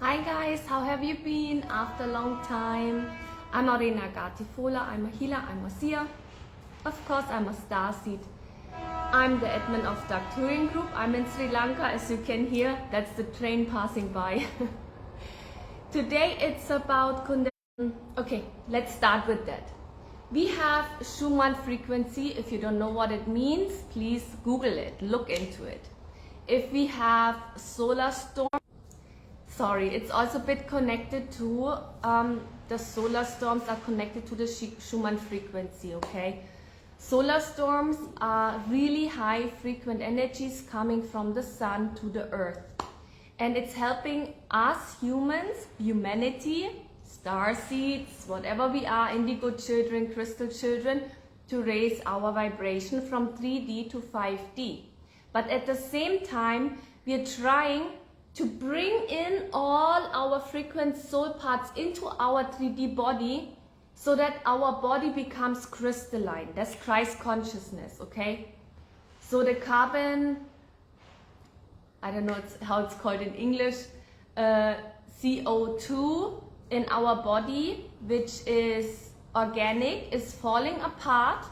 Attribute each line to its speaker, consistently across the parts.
Speaker 1: Hi guys, how have you been after a long time? I'm Arena Gatifola, I'm a healer, I'm a seer. Of course, I'm a starseed. I'm the admin of Dark Touring Group. I'm in Sri Lanka, as you can hear. That's the train passing by. Today it's about Kundalini. Okay, let's start with that. We have Schumann frequency. If you don't know what it means, please Google it, look into it. If we have solar storm, sorry, it's also a bit connected to the solar storms are connected to the Schumann frequency, okay? Solar storms are really high frequent energies coming from the sun to the earth. And it's helping us humans, humanity, star seeds, whatever we are, indigo children, crystal children, to raise our vibration from 3D to 5D. But at the same time, we are trying to bring in all our frequent soul parts into our 3D body so that our body becomes crystalline. That's Christ consciousness, okay? So the carbon, I don't know how it's called in English, CO2 in our body, which is organic, is falling apart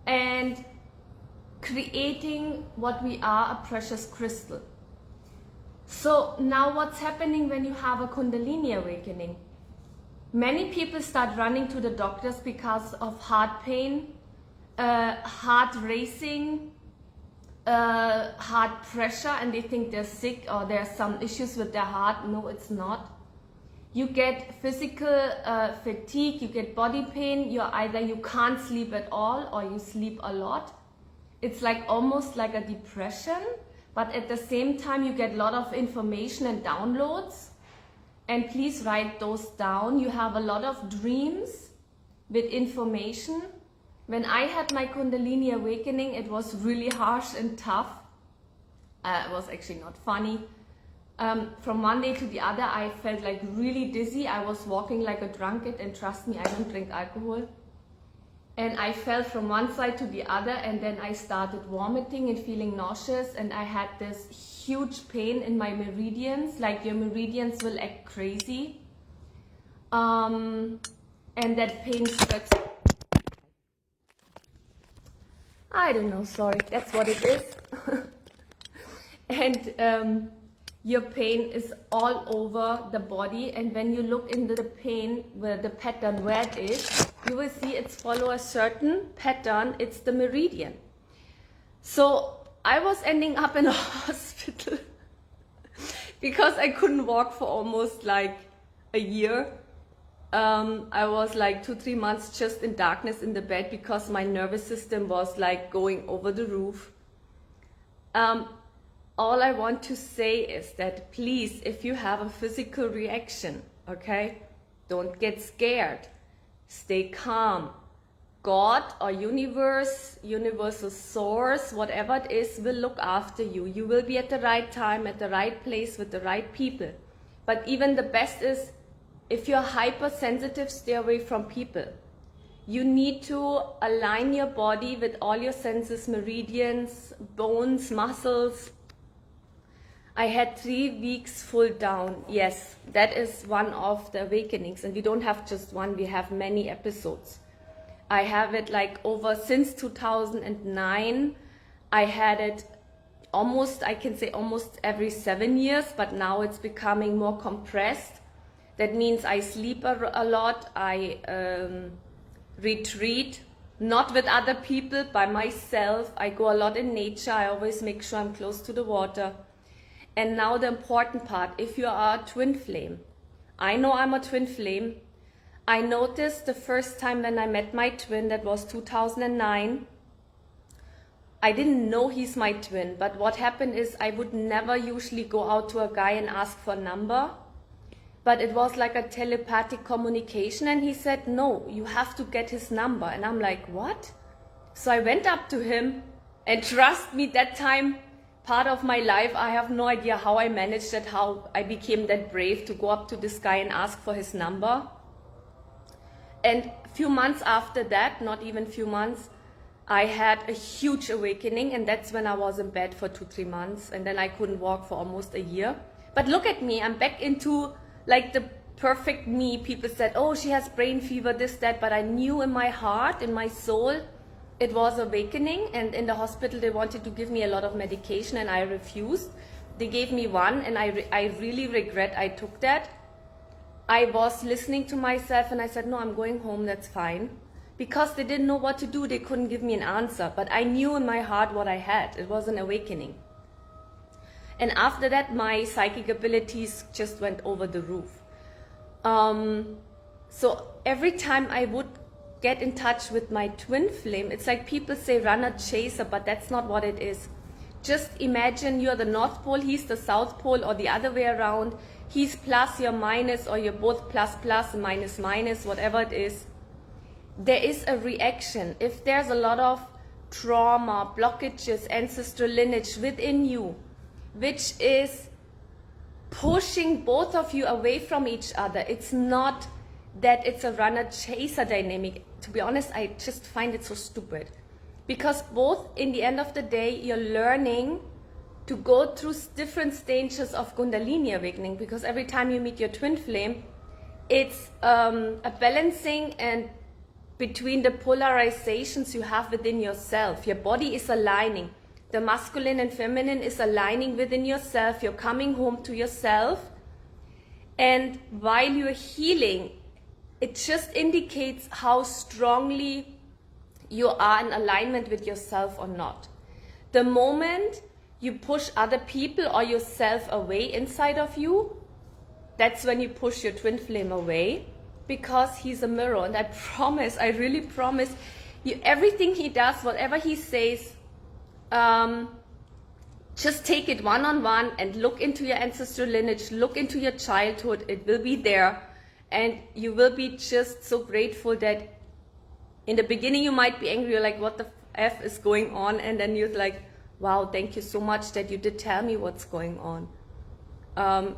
Speaker 1: and creating what we are, a precious crystal. So now what's happening when you have a Kundalini awakening? Many people start running to the doctors because of heart pain, heart racing, heart pressure, and they think they're sick or there are some issues with their heart. No, it's not. You get physical fatigue, you get body pain, you can't sleep at all or you sleep a lot. It's like almost like a depression. But at the same time, you get a lot of information and downloads. And please write those down. You have a lot of dreams with information. When I had my Kundalini awakening, it was really harsh and tough. It was actually not funny. From one day to the other, I felt like really dizzy. I was walking like a drunkard, and trust me, I don't drink alcohol. And I fell from one side to the other, and then I started vomiting and feeling nauseous, and I had this huge pain in my meridians, like your meridians will act crazy. And that pain spreads. I don't know, sorry, that's what it is. And your pain is all over the body, and when you look into the pain, where the pattern where it is, you will see it's follow a certain pattern. It's the meridian. So I was ending up in a hospital because I couldn't walk for almost like a year. I was like 2-3 months just in darkness in the bed because my nervous system was like going over the roof. All I want to say is that please, if you have a physical reaction, okay, don't get scared. Stay calm. God or universe, universal source, whatever it is, will look after you. You will be at the right time, at the right place, with the right people. But even the best is, if you're hypersensitive, stay away from people. You need to align your body with all your senses, meridians, bones, muscles. I had 3 weeks full down. Yes, that is one of the awakenings. And we don't have just one, we have many episodes. I have it like over since 2009. I had it almost, I can say almost every 7 years, but now it's becoming more compressed. That means I sleep a lot, I retreat, not with other people, by myself. I go a lot in nature, I always make sure I'm close to the water. And now the important part, if you are a twin flame. I know I'm a twin flame. I noticed the first time when I met my twin, that was 2009. I didn't know he's my twin, but what happened is I would never usually go out to a guy and ask for a number. But it was like a telepathic communication, and he said, no, you have to get his number. And I'm like, what? So I went up to him, and trust me, that time, part of my life, I have no idea how I managed it, how I became that brave to go up to this guy and ask for his number. And a few months after that, not even few months, I had a huge awakening, and that's when I was in bed for 2-3 months, and then I couldn't walk for almost a year. But look at me, I'm back into like the perfect me. People said, oh, she has brain fever, this, that, but I knew in my heart, in my soul, it was awakening. And in the hospital, they wanted to give me a lot of medication and I refused. They gave me one and I really regret I took that. I was listening to myself and I said, no, I'm going home, that's fine. Because they didn't know what to do, they couldn't give me an answer. But I knew in my heart what I had. It was an awakening. And after that, my psychic abilities just went over the roof. So every time I would get in touch with my twin flame, it's like people say runner chaser, but that's not what it is. Just imagine you're the North Pole, he's the South Pole, or the other way around. He's plus, you're minus, or you're both plus, plus, minus, minus, whatever it is. There is a reaction. If there's a lot of trauma, blockages, ancestral lineage within you, which is pushing both of you away from each other, it's not that it's a runner-chaser dynamic. To be honest, I just find it so stupid. Because both, in the end of the day, you're learning to go through different stages of Kundalini awakening, because every time you meet your twin flame, it's a balancing and between the polarizations you have within yourself. Your body is aligning. The masculine and feminine is aligning within yourself. You're coming home to yourself. And while you're healing, it just indicates how strongly you are in alignment with yourself or not. The moment you push other people or yourself away inside of you, that's when you push your twin flame away, because he's a mirror. And I promise, I really promise you, everything he does, whatever he says, just take it one-on-one and look into your ancestral lineage, look into your childhood. It will be there, and you will be just so grateful that in the beginning you might be angry, you're like, what the F is going on? And then you're like, wow, thank you so much that you did tell me what's going on.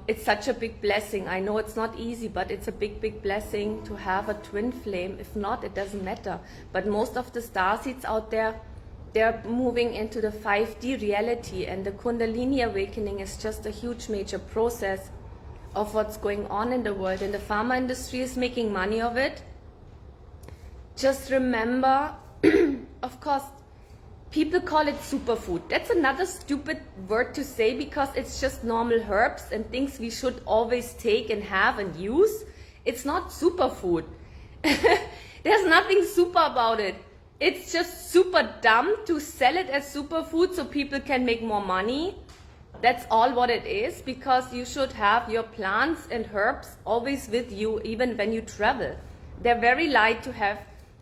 Speaker 1: It's such a big blessing. I know it's not easy, but it's a big, big blessing to have a twin flame. If not, it doesn't matter. But most of the starseeds out there, they're moving into the 5D reality, and the Kundalini awakening is just a huge major process of what's going on in the world, and the pharma industry is making money of it. Just remember, of course, people call it superfood. That's another stupid word to say, because it's just normal herbs and things we should always take and have and use. It's not superfood. There's nothing super about it. It's just super dumb to sell it as superfood so people can make more money. That's all what it is, because you should have your plants and herbs always with you, even when you travel. They're very light to have.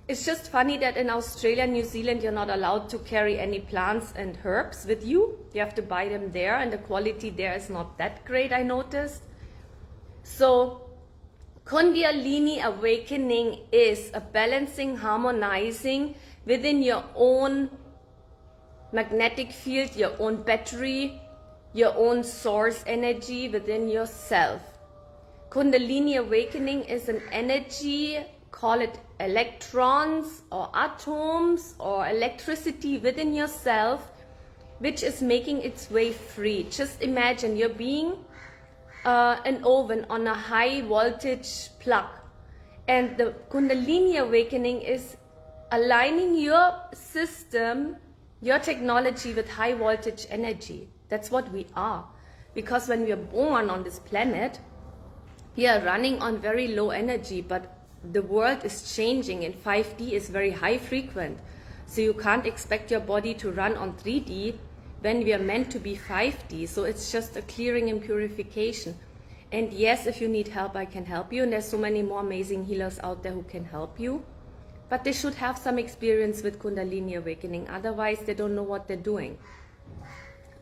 Speaker 1: It's just funny that in Australia and New Zealand, you're not allowed to carry any plants and herbs with you. You have to buy them there, and the quality there is not that great, I noticed. So Kundalini awakening is a balancing, harmonizing within your own magnetic field, your own battery, your own source energy within yourself. Kundalini awakening is an energy, call it electrons or atoms or electricity within yourself, which is making its way free. Just imagine you're being an oven on a high voltage plug, and the Kundalini awakening is aligning your system, your technology with high voltage energy. That's what we are, because when we are born on this planet, we are running on very low energy, but the world is changing, and 5D is very high frequent. So you can't expect your body to run on 3D when we are meant to be 5D. So it's just a clearing and purification. And yes, if you need help, I can help you. And there's so many more amazing healers out there who can help you. But they should have some experience with Kundalini awakening. Otherwise, they don't know what they're doing.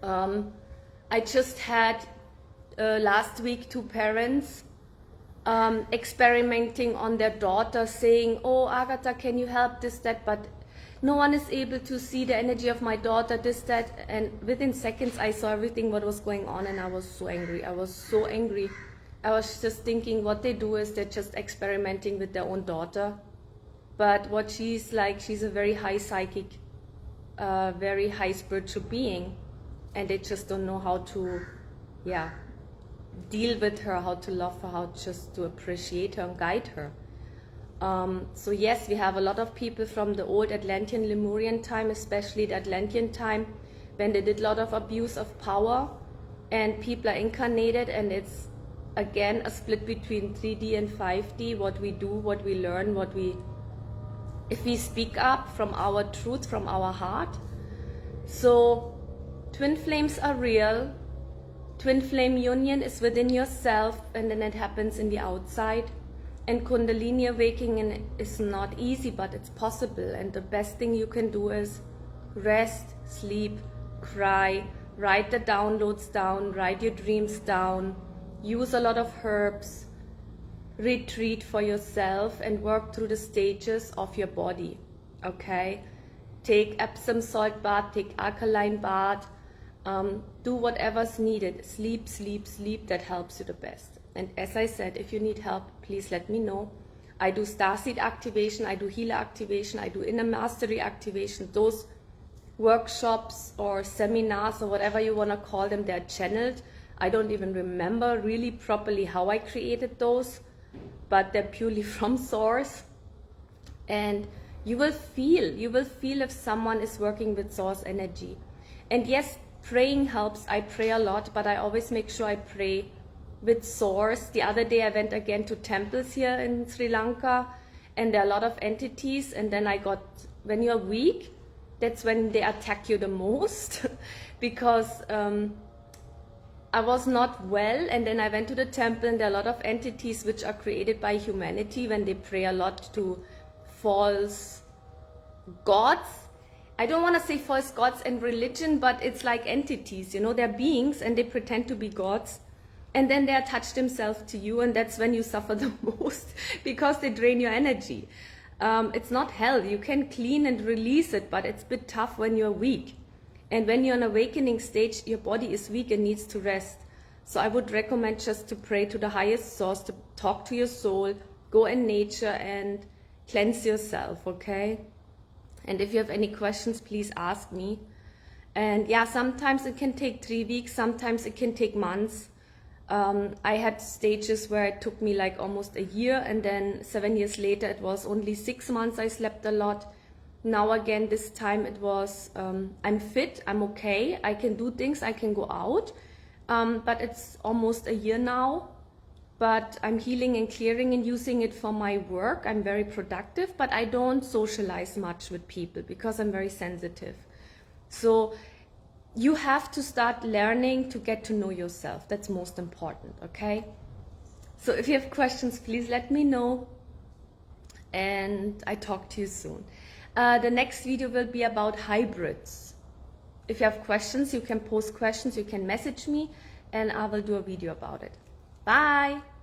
Speaker 1: I just had last week 2 parents experimenting on their daughter, saying, oh, Agatha, can you help this, that, but no one is able to see the energy of my daughter, this, that. And within seconds I saw everything what was going on, and I was so angry. I was so angry. I was just thinking what they do is they're just experimenting with their own daughter. But what she's like, she's a very high psychic, very high spiritual being, and they just don't know how to, deal with her, how to love her, how just to appreciate her and guide her. So yes, we have a lot of people from the old Atlantean Lemurian time, especially the Atlantean time, when they did a lot of abuse of power, and people are incarnated, and it's again a split between 3D and 5D, what we do, what we learn, if we speak up from our truth, from our heart. So twin flames are real. Twin flame union is within yourself, and then it happens in the outside. And Kundalini awakening is not easy, but it's possible. And the best thing you can do is rest, sleep, cry, write the downloads down, write your dreams down, use a lot of herbs, retreat for yourself, and work through the stages of your body, okay? Take Epsom salt bath, take alkaline bath, do whatever's needed. Sleep, sleep, sleep, that helps you the best. And as I said, if you need help, please let me know. I do starseed activation, I do healer activation, I do inner mastery activation. Those workshops or seminars or whatever you want to call them, they're channeled. I don't even remember really properly how I created those, but they're purely from source. And you will feel if someone is working with source energy. And yes, praying helps. I pray a lot, but I always make sure I pray with source. The other day I went again to temples here in Sri Lanka, and there are a lot of entities, and then when you're weak, that's when they attack you the most because I was not well, and then I went to the temple, and there are a lot of entities which are created by humanity when they pray a lot to false gods. I don't want to say false gods and religion, but it's like entities, you know, they're beings and they pretend to be gods, and then they attach themselves to you, and that's when you suffer the most because they drain your energy. It's not hell. You can clean and release it, but it's a bit tough when you're weak. And when you're in an awakening stage, your body is weak and needs to rest. So I would recommend just to pray to the highest source, to talk to your soul, go in nature and cleanse yourself, okay? And if you have any questions, please ask me. And yeah, sometimes it can take 3 weeks, sometimes it can take months. I had stages where it took me like almost a year, and then 7 years later it was only 6 months. I slept a lot. Now again, this time it was, I'm fit, I'm okay, I can do things, I can go out, but it's almost a year now. But I'm healing and clearing and using it for my work. I'm very productive, but I don't socialize much with people because I'm very sensitive. So you have to start learning to get to know yourself. That's most important, okay? So if you have questions, please let me know, and I talk to you soon. The next video will be about hybrids. If you have questions, you can post questions, you can message me, and I will do a video about it. Bye!